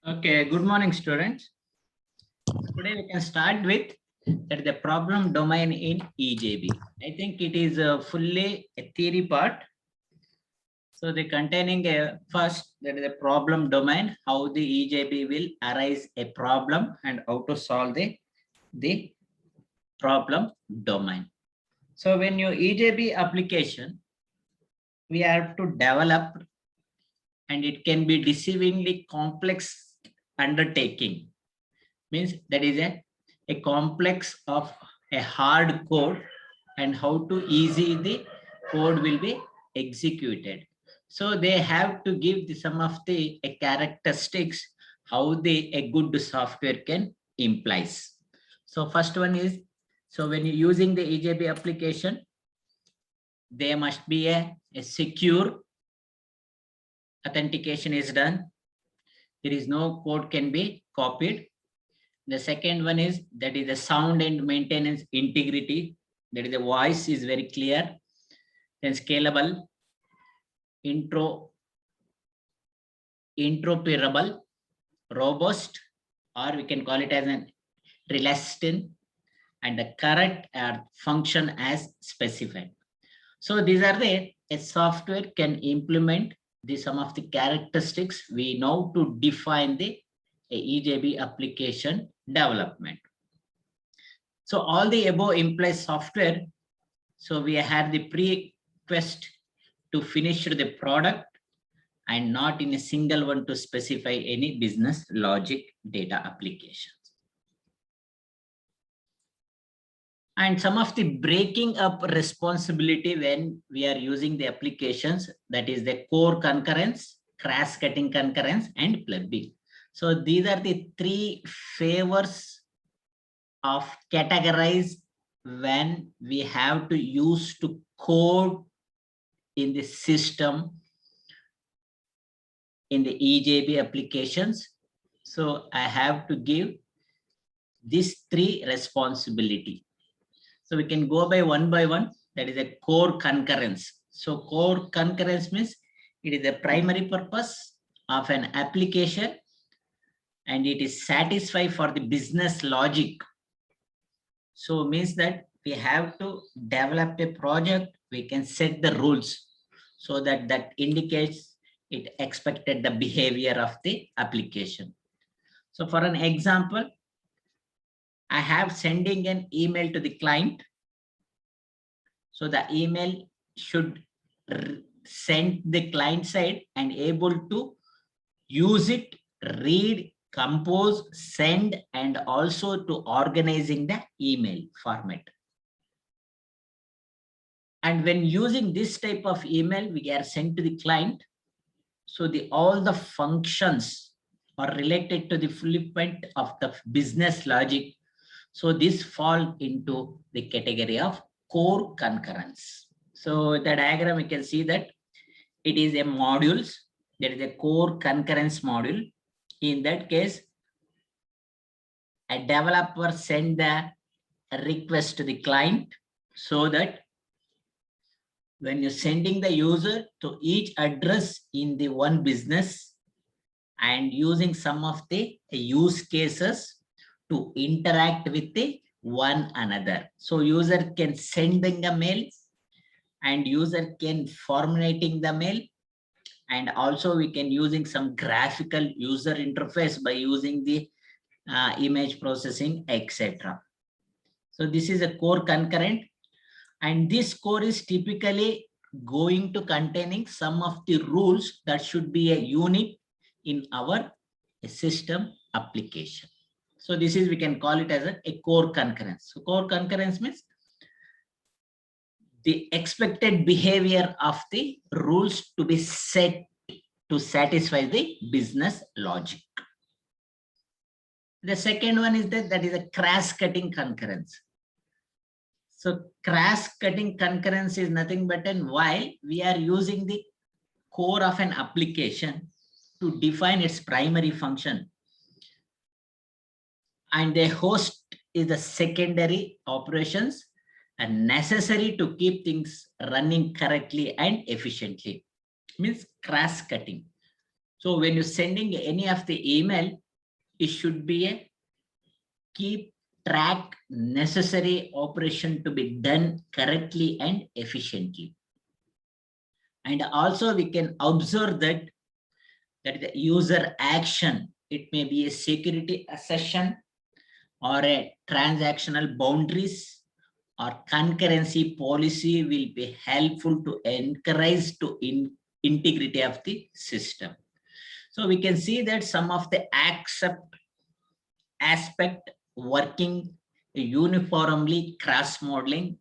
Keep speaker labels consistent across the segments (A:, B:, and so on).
A: Okay, good morning, students. Today we can start with that the problem domain in EJB. I think it is fully a theory part. So the containing first that is a problem domain, how the EJB will arise a problem and how to solve the problem domain. So when you EJB application, we have to develop, and it can be deceivingly complex undertaking. Means that is a complex of a hard code and how to easy the code will be executed. So they have to give some of the characteristics how a good software can implies. So first one is, so when you're using the EJB application, there must be a secure authentication is done. There is no code can be copied. The second one is that is the sound and maintenance integrity. That is the voice is very clear. Then scalable, interoperable, robust, or we can call it as an resistant, and the correct function as specified. So these are a software can implement some of the characteristics we know to define the EJB application development. So all the above implies software. So we had the prerequisite to finish the product and not in a single one to specify any business logic data applications. And some of the breaking up responsibility when we are using the applications, that is the core concurrence, cross-cutting concurrence, and plugging. So these are the three favors of categorize when we have to use to code in the system in the EJB applications. So I have to give these three responsibility. So we can go by one, that is a core concurrence. So core concurrence means it is the primary purpose of an application and it is satisfied for the business logic. So means that we have to develop a project, we can set the rules so that indicates it expected the behavior of the application. So for an example, I have sending an email to the client. So the email should send the client side and able to use it, read, compose, send, and also to organizing the email format. And when using this type of email, we are sent to the client. So all the functions are related to the fulfillment of the business logic. So this fall into the category of core concurrence. So the diagram, you can see that it is a modules. There is a core concurrence module. In that case, a developer send the request to the client so that when you're sending the user to each address in the one business and using some of the use cases to interact with the one another. So user can sending a mail and user can formatting the mail, and also we can using some graphical user interface by using the image processing, etc. So this is a core concurrent, and this core is typically going to containing some of the rules that should be a unit in our system application. So this is, we can call it as a core concurrence. So core concurrence means the expected behavior of the rules to be set to satisfy the business logic. The second one is that is a cross-cutting concurrence. So cross-cutting concurrence is nothing but while we are using the core of an application, to define its primary function, and the host is the secondary operations and necessary to keep things running correctly and efficiently. Means cross cutting. So when you're sending any of the email, it should be a keep track necessary operation to be done correctly and efficiently. And also we can observe that the user action, it may be a security assertion or a transactional boundaries or concurrency policy will be helpful to encourage to integrity of the system. So we can see that some of the accept aspect working uniformly cross modeling.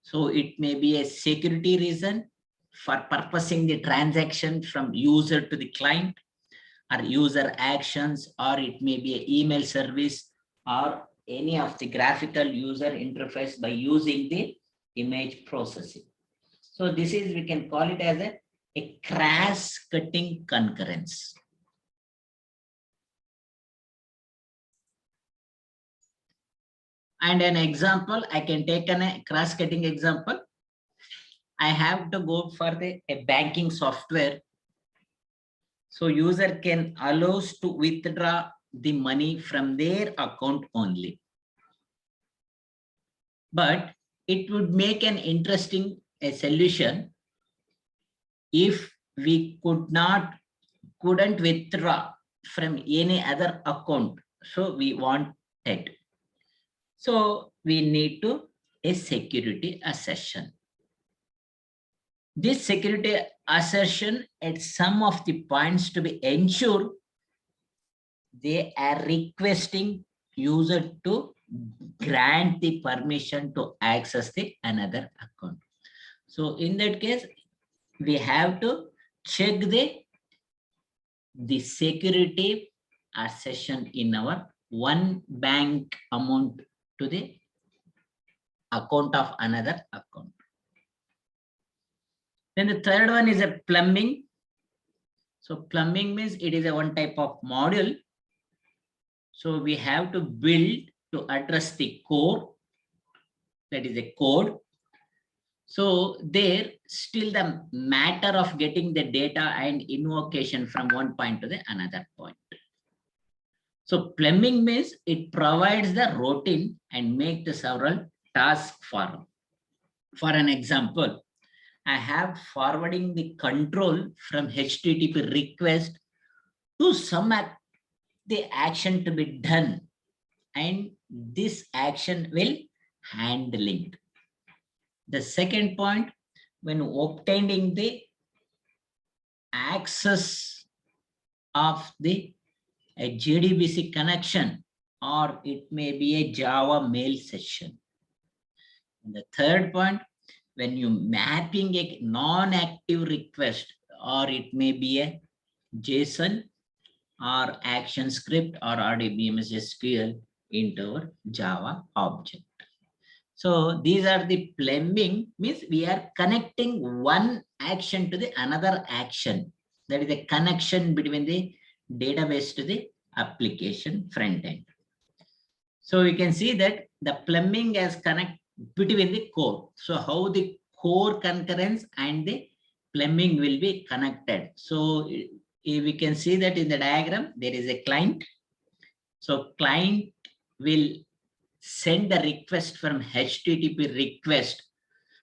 A: So it may be a security reason for purposing the transaction from user to the client or user actions, or it may be an email service or any of the graphical user interface by using the image processing. So this is, we can call it as a cross-cutting concurrence. And an example, I can take a cross-cutting example. I have to go for a banking software. So user can allows to withdraw the money from their account only. But it would make an interesting solution if we couldn't withdraw from any other account. So we want it. So we need to a security assertion. This security assertion at some of the points to be ensured they are requesting user to grant the permission to access the another account. So in that case, we have to check the security assertion in our one bank amount to the account of another account. Then the third one is a plumbing. So plumbing means it is a one type of module. So we have to build to address the core, that is a code. So there still the matter of getting the data and invocation from one point to the another point. So plumbing means it provides the routine and make the several tasks for. For an example, I have forwarding the control from HTTP request to some the action to be done, and this action will handling. The second point, when obtaining the access of a JDBC connection, or it may be a Java mail session. And the third point, when you mapping a non-active request, or it may be a JSON or action script or RDBMS SQL into our Java object. So these are the plumbing, means we are connecting one action to the another action. That is a connection between the database to the application front end. So we can see that the plumbing has connect between the core. So how the core concurrence and the plumbing will be connected. So we can see that in the diagram, there is a client. So client will send the request from HTTP request.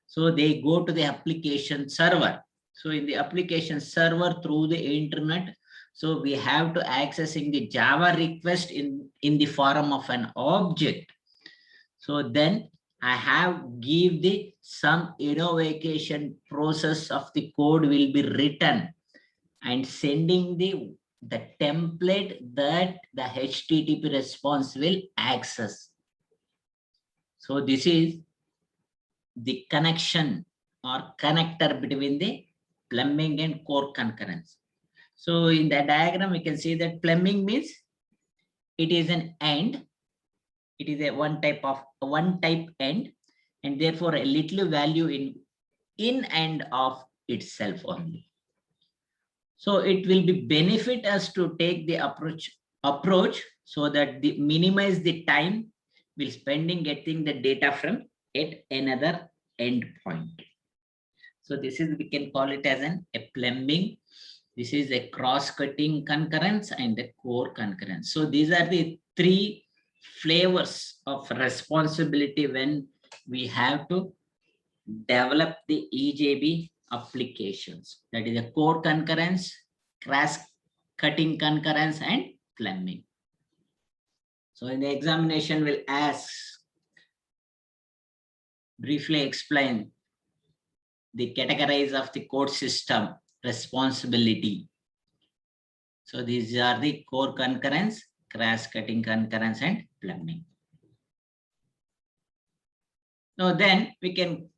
A: So they go to the application server. So in the application server through the internet, so we have to accessing the Java request in the form of an object. So then I have give the some invocation process of the code will be written and sending the template that the HTTP response will access. So this is the connection or connector between the plumbing and core concurrence. So in the diagram, we can see that plumbing means it is an end. It is a one type end, and therefore a little value in and of itself only. So it will be benefit us to take the approach so that the minimize the time we'll spending getting the data from at another endpoint. So this is, we can call it as a plumbing. This is a cross-cutting concurrence and a core concurrence. So these are the three flavors of responsibility when we have to develop the EJB applications. That is a core concurrence, cross-cutting concurrence, and plumbing. So in the examination, we'll ask, briefly explain the categorize of the code system responsibility. So these are the core concurrence, cross-cutting concurrence, and plumbing. Now then we can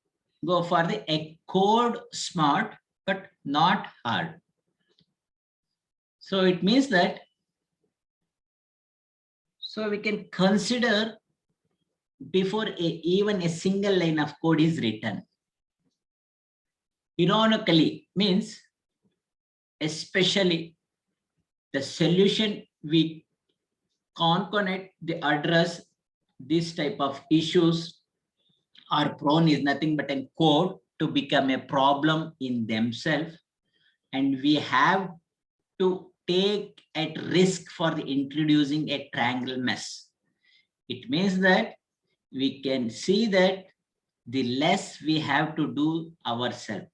A: go for the a code smart but not hard. So it means that, so we can consider before even a single line of code is written. Ironically means, especially the solution we concatenate the address this type of issues are prone is nothing but a code to become a problem in themselves, and we have to take at risk for the introducing a triangle mess. It means that we can see that the less we have to do ourselves,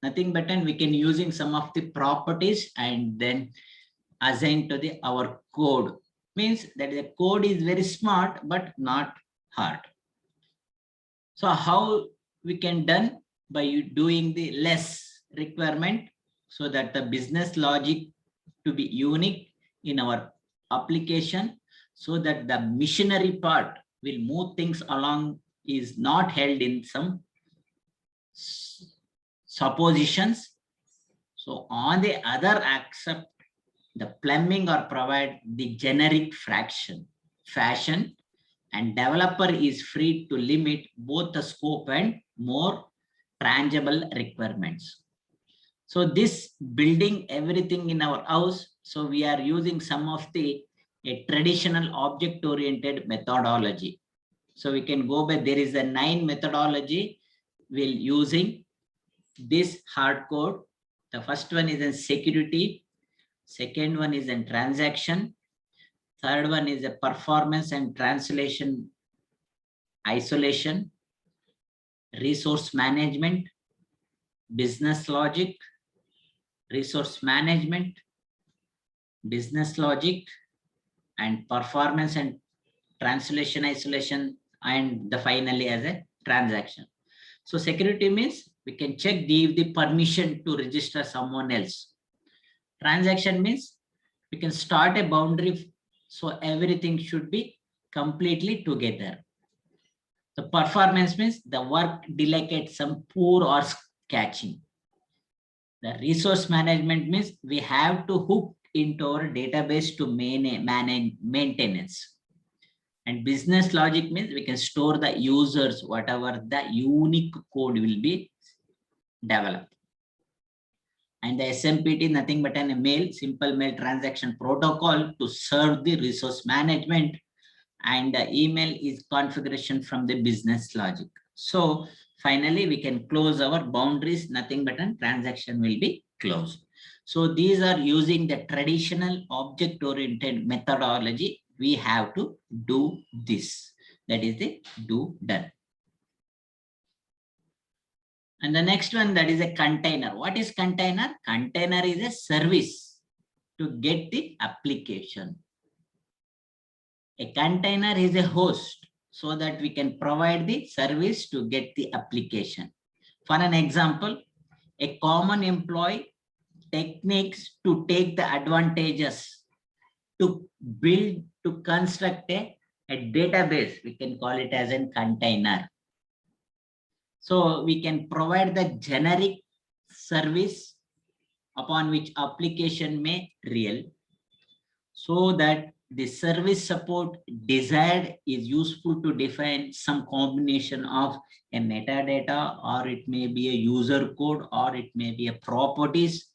A: nothing but we can using some of the properties and then assign to the our code. Means that the code is very smart but not hard. So how we can done by doing the less requirement so that the business logic to be unique in our application, so that the missionary part will move things along is not held in some suppositions. So on the other accept the plumbing or provide the generic fashion, and developer is free to limit both the scope and more tangible requirements. So this building everything in our house, so we are using some of the a traditional object-oriented methodology. So we can go by, there is a 9 methodology we'll using this hard code. The first one is in security, second one is in transaction, third one is a performance and translation isolation, resource management, business logic, resource management, business logic, and performance and translation isolation, and the finally as a transaction. So security means we can check the permission to register someone else. Transaction means we can start a boundary, so everything should be completely together. The performance means the work delegate some poor or catching. The resource management means we have to hook into our database to manage maintenance. And business logic means we can store the users, whatever the unique code will be developed. And the SMPT, nothing but a simple mail transaction protocol to serve the resource management, and the email is configuration from the business logic. So finally we can close our boundaries, nothing but a transaction will be closed. So these are using the traditional object-oriented methodology. We have to do this. That is the do done. And the next one, that is a container. What is container? Container is a service to get the application. A container is a host so that we can provide the service to get the application. For an example, a common employee techniques to take the advantages to build, to construct a database, we can call it as a container. So we can provide the generic service upon which application may real, so that the service support desired is useful to define some combination of a metadata, or it may be a user code, or it may be a properties.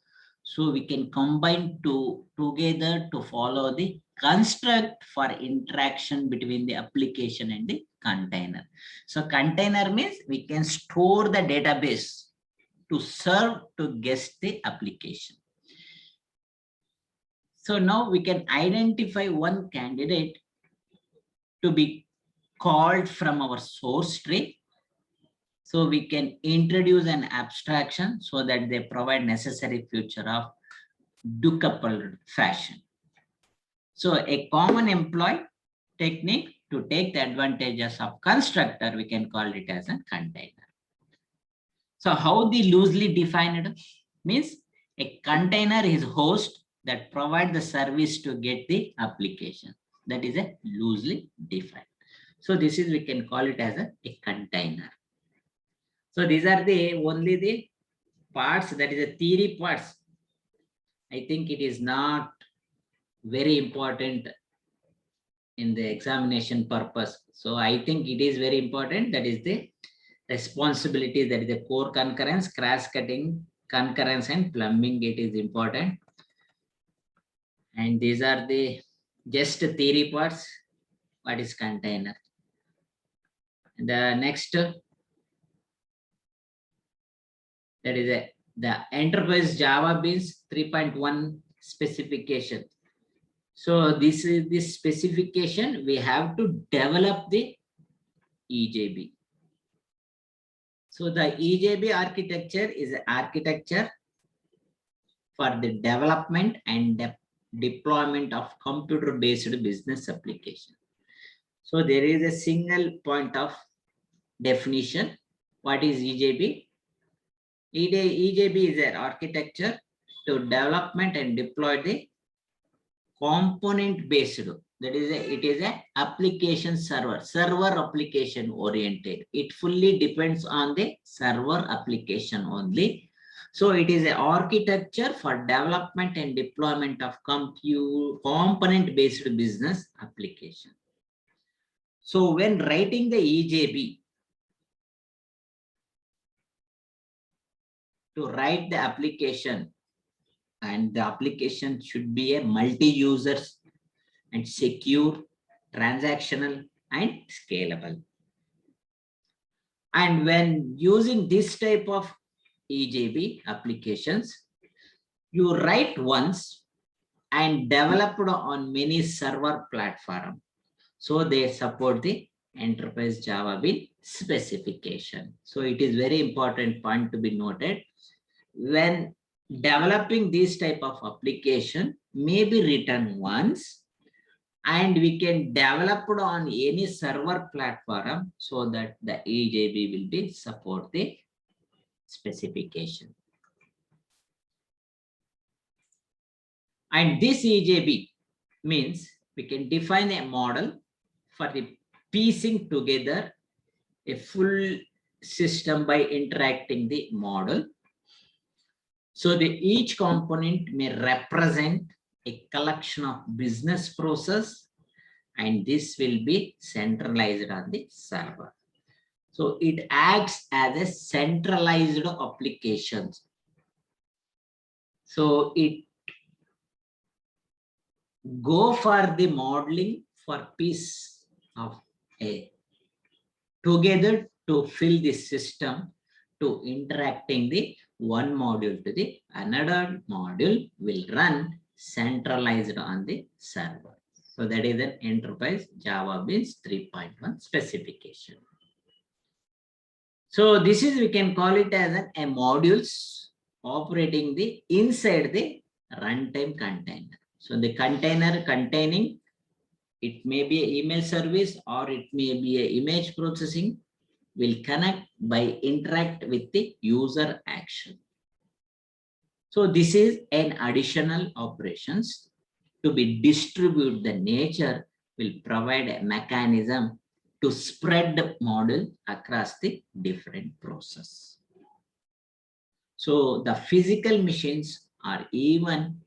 A: So we can combine together to follow the construct for interaction between the application and the container. So container means we can store the database to serve to guest the application. So now we can identify one candidate to be called from our source tree. So we can introduce an abstraction so that they provide necessary feature of decoupled fashion. So a common employed technique to take the advantages of constructor, we can call it as a container. So how the loosely defined means a container is host that provide the service to get the application. That is a loosely defined. So this is, we can call it as a container. So these are the only the parts, that is a theory parts. I think it is not very important in the examination purpose. So I think it is very important. That is the responsibility, that is the core concurrence, cross-cutting concurrence, and plumbing. It is important. And these are the just theory parts. What is container? The next, that is the enterprise Java Beans 3.1 specification. So this is the specification. We have to develop the EJB. So the EJB architecture is an architecture for the development and deployment of computer-based business application. So there is a single point of definition. What is EJB? EJB is an architecture to development and deploy the component-based. That is it is a application server application oriented. It fully depends on the server application only. So it is an architecture for development and deployment of component based business application. So when writing the EJB, to write the application, and the application should be a multi-user and secure, transactional, and scalable. And when using this type of EJB applications, you write once and developed on many server platforms. So they support the enterprise Java Beans specification. So it is very important point to be noted. When developing this type of application may be written once, and we can develop it on any server platform so that the EJB will be support the specification. And this EJB means we can define a model for the piecing together a full system by interacting the model. So each component may represent a collection of business process, and this will be centralized on the server. So it acts as a centralized application. So it go for the modeling for piece of a together to fill the system to interacting the one module to the another module will run centralized on the server. So that is an enterprise Java Beans 3.1 specification. So this is, we can call it as a modules operating the inside the runtime container. So the container containing, it may be an email service or it may be an image processing, will connect by interact with the user action. So this is an additional operations to be distribute the nature will provide a mechanism to spread the model across the different process. So the physical machines or even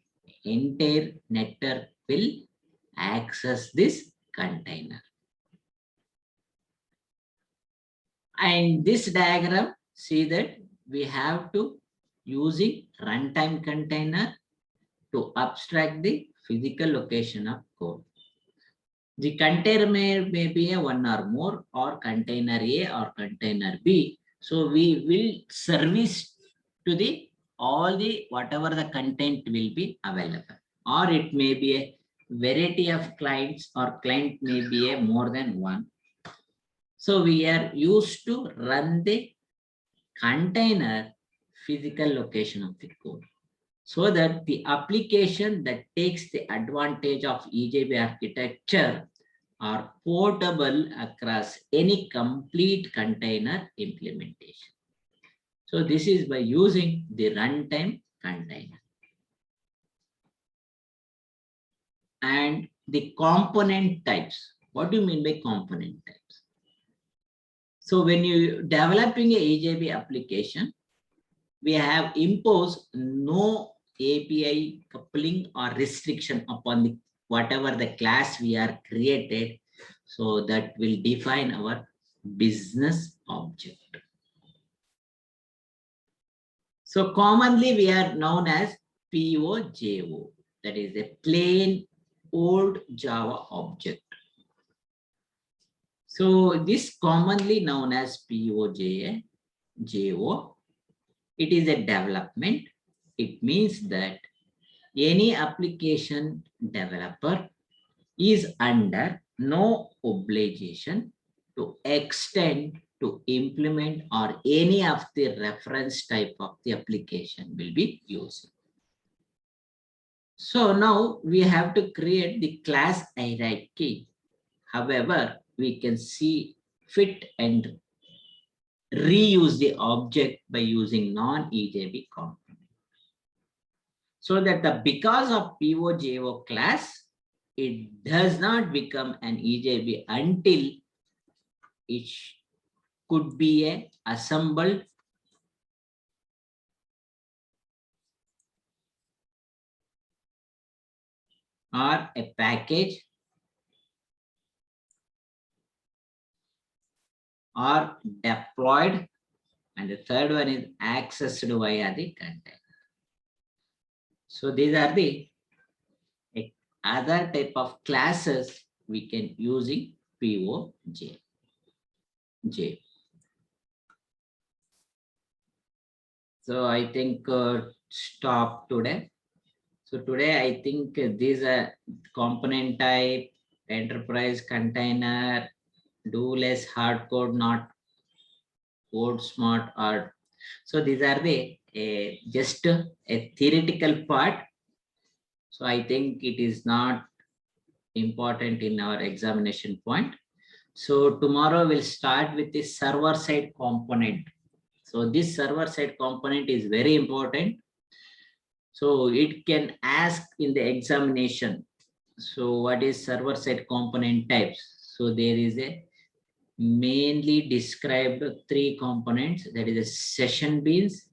A: entire network will access this container. And this diagram, see that we have to using runtime container to abstract the physical location of code. The container may be a one or more, or container A or container B. So we will service to the all the whatever the content will be available, or it may be a variety of clients, or client may be a more than one. So we are used to run the container physical location of the code, so that the application that takes the advantage of EJB architecture are portable across any complete container implementation. So this is by using the runtime container. And the component types. What do you mean by component types? So when you developing a EJB application, we have imposed no API coupling or restriction upon the whatever the class we are created. So that will define our business object. So commonly we are known as POJO, that is a plain old Java object. So this commonly known as POJO, it is a development. It means that any application developer is under no obligation to extend, to implement, or any of the reference type of the application will be used. So now we have to create the class hierarchy. However, we can see fit and reuse the object by using non-EJB component. So that because of POJO class, it does not become an EJB until it could be a assembled or a package or deployed, and the third one is accessed via the container. So these are the other type of classes we can using POJ. So I think stop today. So today I think these are component type, enterprise container, do less hard code, not code smart art. So these are the just a theoretical part. So I think it is not important in our examination point. So tomorrow we'll start with the server side component. So this server side component is very important. So it can ask in the examination. So what is server side component types? So there is a mainly described three components, that is a session beans,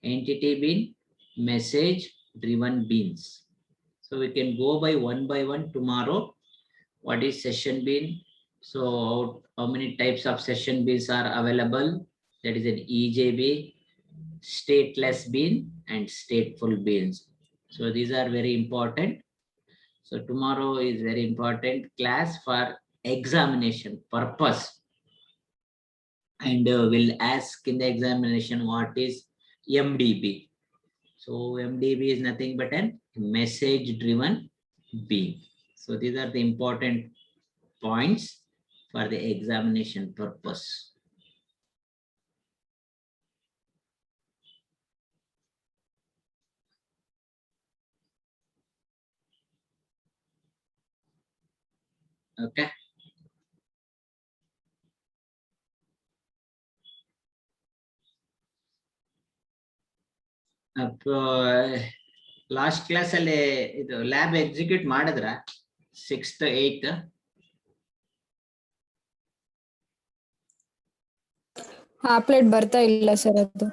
A: entity bean, message driven beans. So we can go by one tomorrow. What is session bean? So how many types of session beans are available? That is an EJB, stateless bean, and stateful beans. So these are very important. So tomorrow is very important class for examination purpose. And we'll ask in the examination what is MDB. So MDB is nothing but a message driven bean. So these are the important points for the examination purpose. Okay. Last class alle idu lab execute madidra 6th 8th
B: applet barta illa sir adu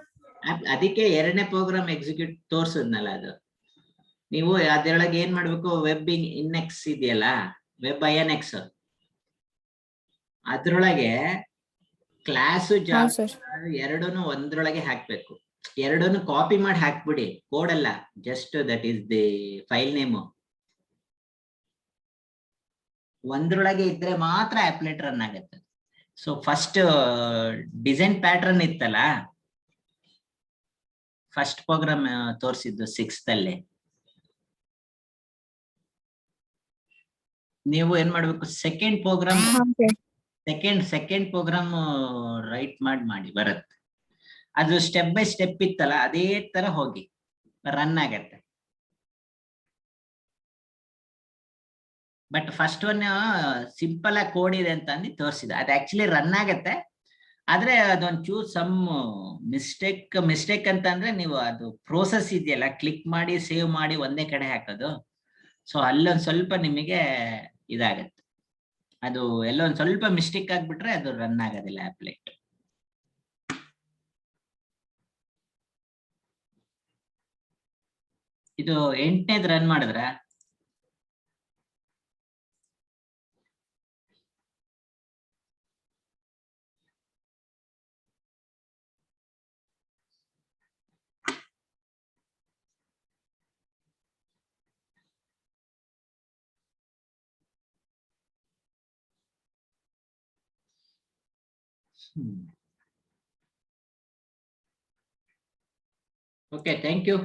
A: ಅದಕ್ಕೆ ಎರಡನೇ program execute ತೋರಿಸಿದ್ನಲ್ಲ ಅದು ನೀವು ಅದರೊಳಗೆ ಏನ್ ಮಾಡ್ಬೇಕು web INX ಇದೆಯಲ್ಲ web INX ಅದರೊಳಗೆ class Java ಎರಡನ್ನು ಒಂದರೊಳಗೆ ಹಾಕ್ಬೇಕು ಎರಡನ್ನು ಕಾಪಿ ಮಾಡಿ ಹಾಕ್ಬಿಡಿ, ಕೋಡ್ ಅಲ್ಲ, just that is the file name. ಒಂದ್ರೊಳಗೆ ಇದ್ರೆ ಮಾತ್ರ ಆಪ್ಲೆಟ್ ರನ್ ಆಗುತ್ತೆ. ಸೊ ಫಸ್ಟ್ ಡಿಸೈನ್ ಪ್ಯಾಟರ್ನ್ ಇತ್ತಲ್ಲ, ಫಸ್ಟ್ ಪ್ರೋಗ್ರಾಮ್ ತೋರಿಸಿದ್ದು 6th ಅಲ್ಲಿ, ನೀವು ಏನ್ ಮಾಡ್ಬೇಕು, second program second program write ಮಾಡಿ ಬರುತ್ತೆ. ಅದು ಸ್ಟೆಪ್ ಬೈ ಸ್ಟೆಪ್ ಇತ್ತಲ್ಲ, ಅದೇ ತರ ಹೋಗಿ ರನ್ ಆಗತ್ತೆ. ಬಟ್ ಫಸ್ಟ್ ಒನ್ ಸಿಂಪಲ್ ಆಗಿ ಕೋಡ್ ಇದೆ ಅಂತ ಅಂದು ತೋರಿಸಿದೆ, ಅದು ಆಕ್ಚುಲಿ ರನ್ ಆಗತ್ತೆ. ಆದ್ರೆ ಅದೊಂದು ಚೂರ್ ಸಮ್ ಮಿಸ್ಟೇಕ್ ಅಂತ ಅಂದ್ರೆ, ನೀವು ಅದು ಪ್ರೋಸೆಸ್ ಇದೆಯಲ್ಲ, ಕ್ಲಿಕ್ ಮಾಡಿ ಸೇವ್ ಮಾಡಿ ಒಂದೇ ಕಡೆ ಹಾಕೋದು, ಸೊ ಅಲ್ಲೊಂದ್ ಸ್ವಲ್ಪ ನಿಮಗೆ ಇದಾಗತ್ತೆ. ಅದು ಎಲ್ಲೊಂದ್ ಸ್ವಲ್ಪ ಮಿಸ್ಟೇಕ್ ಆಗ್ಬಿಟ್ರೆ ಅದು ರನ್ ಆಗೋದಿಲ್ಲ ಆಪ್ಲೆಟ್. ಇದು 8ನೇದು ರನ್ ಮಾಡಿದ್ರ Okay, thank you.